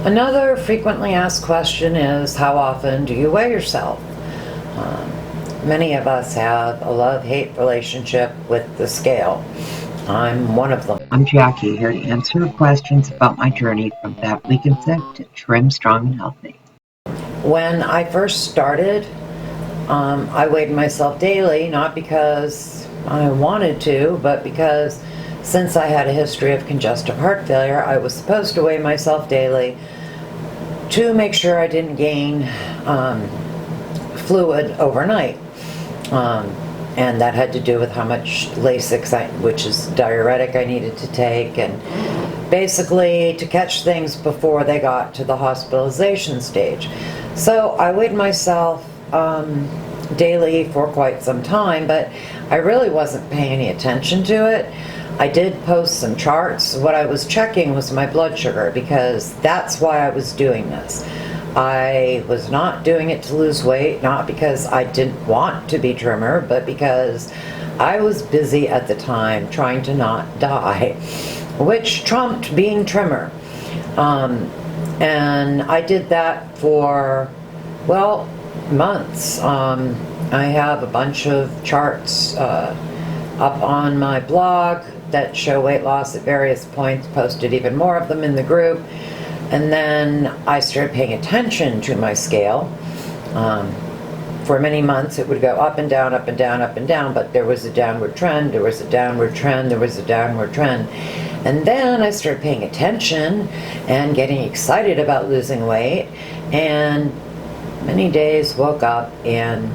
Another frequently asked question is, how often do you weigh yourself? Many of us have a love-hate relationship with the scale. I'm one of them. I'm Jackie, here to answer questions about my journey from fat, weak, and sick to trim, strong, and healthy. When I first started, I weighed myself daily, not because I wanted to, but because since I had a history of congestive heart failure, I was supposed to weigh myself daily to make sure I didn't gain fluid overnight. And that had to do with how much Lasix, which is diuretic, I needed to take, and basically to catch things before they got to the hospitalization stage. So I weighed myself daily for quite some time, but I really wasn't paying any attention to it. I did post some charts. What I was checking was my blood sugar, because that's why I was doing this. I was not doing it to lose weight, not because I didn't want to be trimmer, but because I was busy at the time trying to not die, which trumped being trimmer. And I did that for, well, months. I have a bunch of charts up on my blog that show weight loss at various points, posted even more of them in the group. And then I started paying attention to my scale. For many months it would go up and down, up and down, up and down, but there was a downward trend, there was a downward trend, there was a downward trend. And then I started paying attention and getting excited about losing weight, and many days woke up and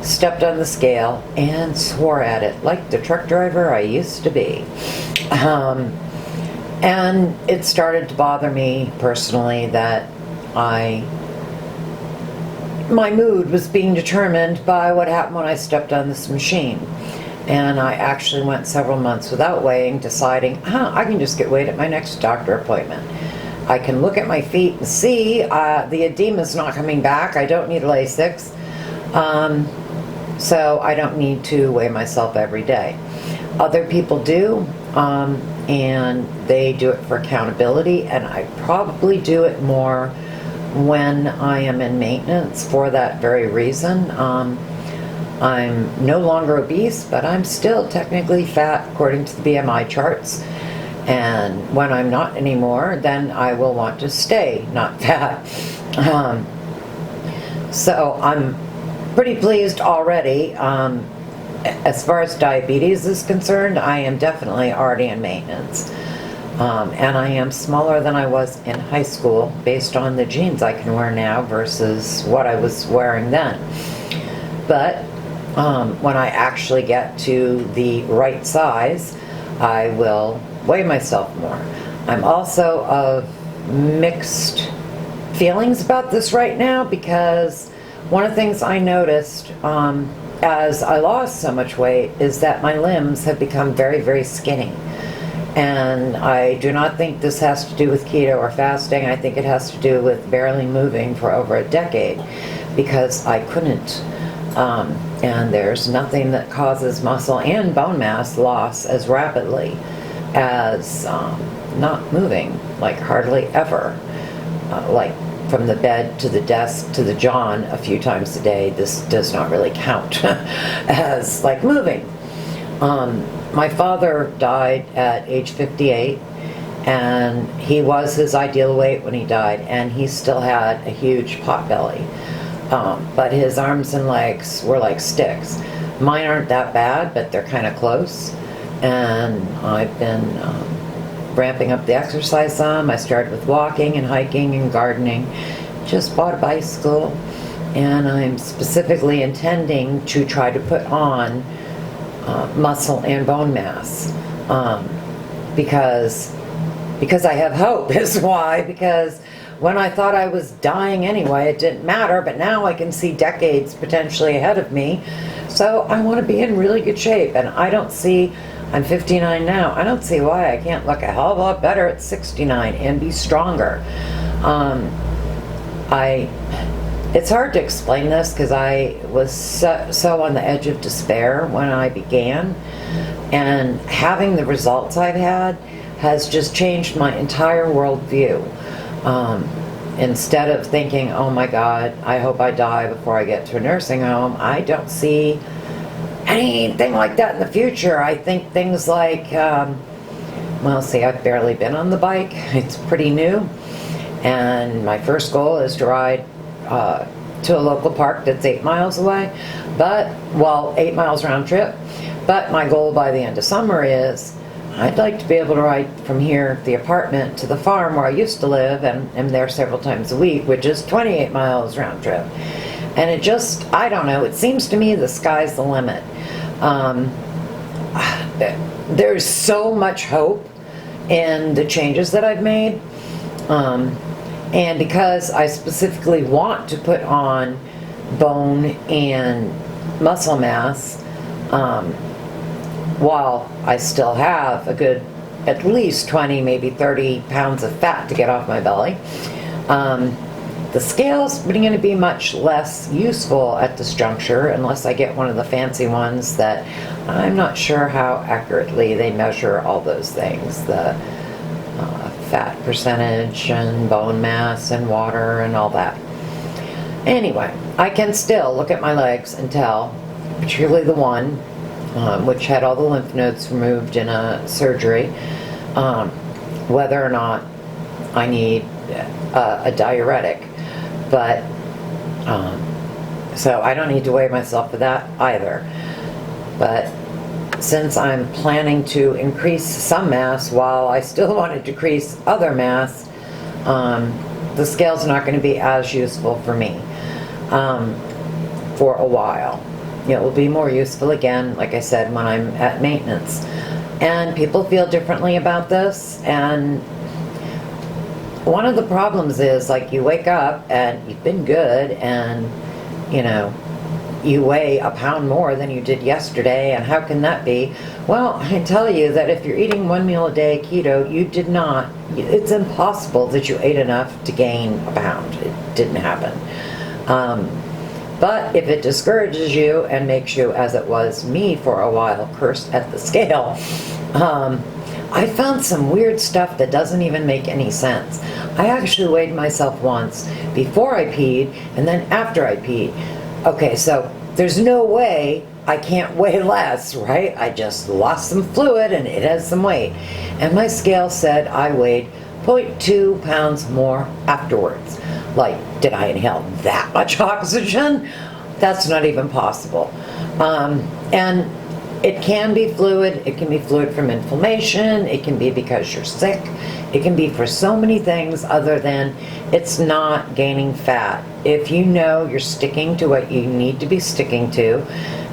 stepped on the scale and swore at it like the truck driver I used to be. And it started to bother me personally that my mood was being determined by what happened when I stepped on this machine. And I actually went several months without weighing, deciding, I can just get weighed at my next doctor appointment. I can look at my feet and see the edema's not coming back. I don't need Lasix. So I don't need to weigh myself every day. Other people do. And they do it for accountability, and I probably do it more when I am in maintenance for that very reason. I'm no longer obese, but I'm still technically fat according to the BMI charts, and when I'm not anymore, then I will want to stay not fat. So I'm pretty pleased already. As far as diabetes is concerned, I am definitely already in maintenance. And I am smaller than I was in high school based on the jeans I can wear now versus what I was wearing then. But when I actually get to the right size, I will weigh myself more. I'm also of mixed feelings about this right now, because one of the things I noticed as I lost so much weight is that my limbs have become very, very skinny. And I do not think this has to do with keto or fasting. I think it has to do with barely moving for over a decade, because I couldn't. And there's nothing that causes muscle and bone mass loss as rapidly as not moving, like hardly ever. Like from the bed to the desk to the john a few times a day, this does not really count as like moving. My father died at age 58, and he was his ideal weight when he died, and he still had a huge pot belly. But his arms and legs were like sticks. Mine aren't that bad, but they're kind of close. And I've been ramping up the exercise some. I started with walking and hiking and gardening. Just bought a bicycle, and I'm specifically intending to try to put on muscle and bone mass, because I have hope is why. Because when I thought I was dying anyway, it didn't matter, but now I can see decades potentially ahead of me. So I want to be in really good shape, and I'm 59 now. I don't see why I can't look a hell of a lot better at 69 and be stronger. It's hard to explain this, because I was so on the edge of despair when I began, and having the results I've had has just changed my entire worldview. Instead of thinking, oh my God, I hope I die before I get to a nursing home, I don't see anything like that in the future. I think things like, well, see, I've barely been on the bike. It's pretty new. And my first goal is to ride to a local park that's 8 miles away. But, well, 8 miles round trip. But my goal by the end of summer is I'd like to be able to ride from here, the apartment, to the farm where I used to live, and am there several times a week, which is 28 miles round trip. And it just, I don't know, it seems to me the sky's the limit. There's so much hope in the changes that I've made. And because I specifically want to put on bone and muscle mass, while I still have a good at least 20, maybe 30 pounds of fat to get off my belly, the scale's going to be much less useful at this juncture unless I get one of the fancy ones that I'm not sure how accurately they measure all those things, the fat percentage and bone mass and water and all that. Anyway, I can still look at my legs and tell, particularly the one which had all the lymph nodes removed in a surgery, whether or not I need a diuretic. But so I don't need to weigh myself for that either. But since I'm planning to increase some mass while I still want to decrease other mass, the scale's not going to be as useful for me for a while. It will be more useful again, like I said, when I'm at maintenance. And people feel differently about this, and one of the problems is, like, you wake up and you've been good and, you weigh a pound more than you did yesterday, and how can that be? Well, I can tell you that if you're eating 1 meal a day keto, you did not, it's impossible that you ate enough to gain a pound. It didn't happen. But if it discourages you and makes you, as it was me for a while, cursed at the scale, I found some weird stuff that doesn't even make any sense. I actually weighed myself once before I peed and then after I peed. Okay, so there's no way I can't weigh less, right? I just lost some fluid and it has some weight. And my scale said I weighed 0.2 pounds more afterwards. Like, did I inhale that much oxygen? That's not even possible. And it can be fluid. It can be fluid from inflammation. It can be because you're sick. It can be for so many things other than it's not gaining fat. If you know you're sticking to what you need to be sticking to,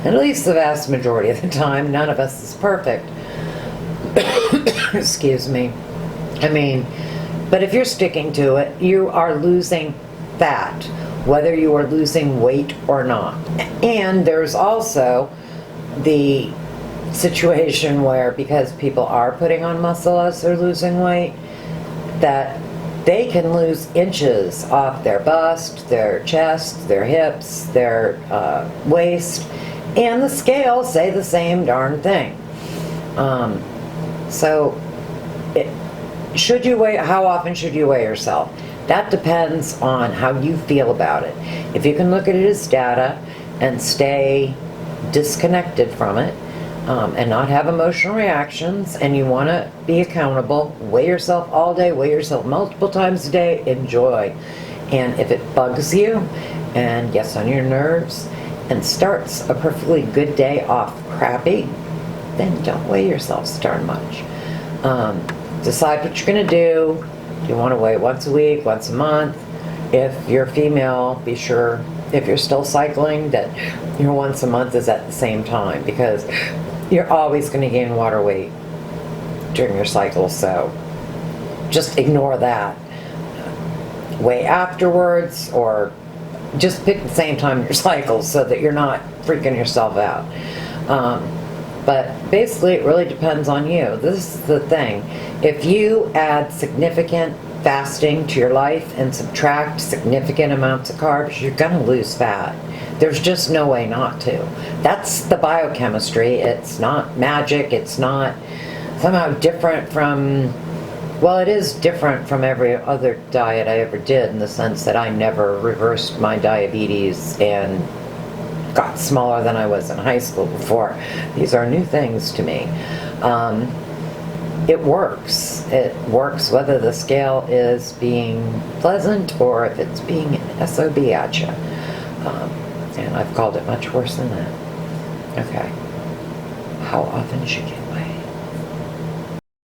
at least the vast majority of the time, none of us is perfect. Excuse me. But if you're sticking to it, you are losing fat, whether you are losing weight or not. And there's also the situation where, because people are putting on muscle as they're losing weight, that they can lose inches off their bust, their chest, their hips, their waist, and the scale say the same darn thing. Should you weigh? How often should you weigh yourself? That depends on how you feel about it. If you can look at it as data and stay disconnected from it, and not have emotional reactions, and you want to be accountable, weigh yourself all day, weigh yourself multiple times a day, enjoy. And if it bugs you and gets on your nerves and starts a perfectly good day off crappy, then don't weigh yourself so darn much. Decide what you're going to do. Do you want to weigh once a week, once a month? If you're female, be sure, if you're still cycling, that your once a month is at the same time, because you're always going to gain water weight during your cycle, so just ignore that. Weigh afterwards, or just pick the same time in your cycle so that you're not freaking yourself out. But basically it really depends on you. This is the thing. If you add significant fasting to your life and subtract significant amounts of carbs, you're going to lose fat. There's just no way not to. That's the biochemistry. It's not magic. It's not somehow different from Well, it is different from every other diet I ever did in the sense that I never reversed my diabetes and got smaller than I was in high school before. These are new things to me. It works. It works whether the scale is being pleasant or if it's being an SOB at you. And I've called it much worse than that. Okay. How often should you weigh?